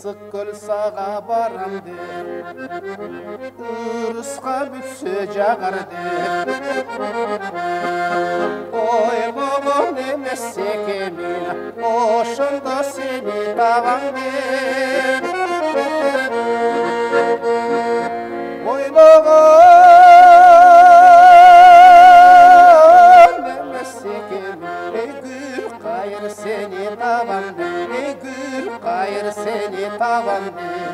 ысык көл сага барам деп ырыска бүтсө жагар деп ойлогон эмес экенмин ошондо сени табам деп ойлогон эмес экенмин эй гүл кайыр сени табам деп эй гүл кайыр сени табам деп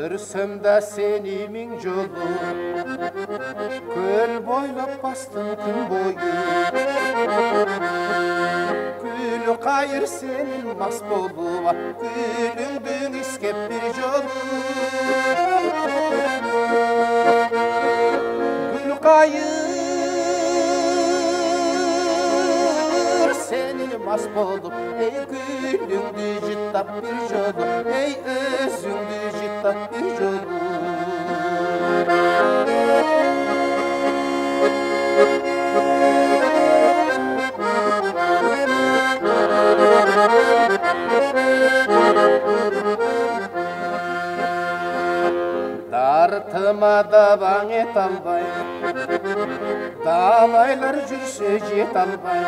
көрсөм да сени миң жолу көл бойлоп бастым күн бою гүл кайыр сенин мас болуп гүлүңдү искеп бир жолу гүл кайыр сенин мас болуп эй гүлүңдү жыттап бир жолу эй өзүңдү жыттап бир жолу дартыма да баң ете албай далайлар жүрсө жете албай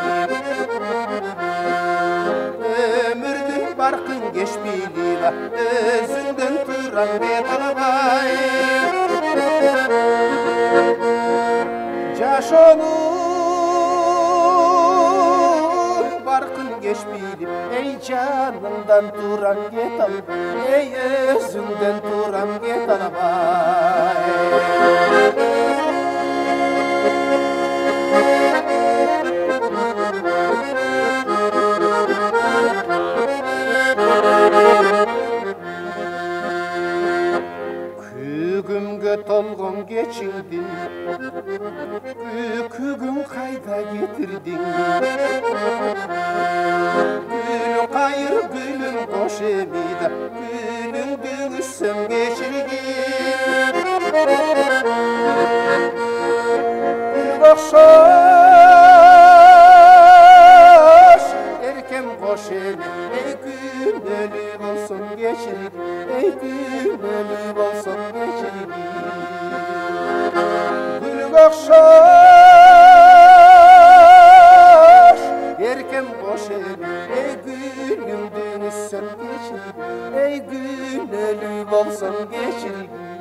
өмүрдүн баркын кеш билип өзүңдөн турам бет албай жашоонун баркын кеш билип эй жанымдан турам кете албай эй өзүңдөн турам кете албай күгүмгө толгон кечиңдин күгүң кайда кетирдиң гүл кайыр гүлүм кош эмида гүлүңдү үзсөм кечиргин гүлгө окшош эркем кош эми эй күнөөлүү болсоң кечиргин эй күнөөлүү болсоң кечиргин гүлгө окшош эркем кош эми эй гүлүңдү үзсөм кечиргин эй күнөөлүү болсоң кечиргин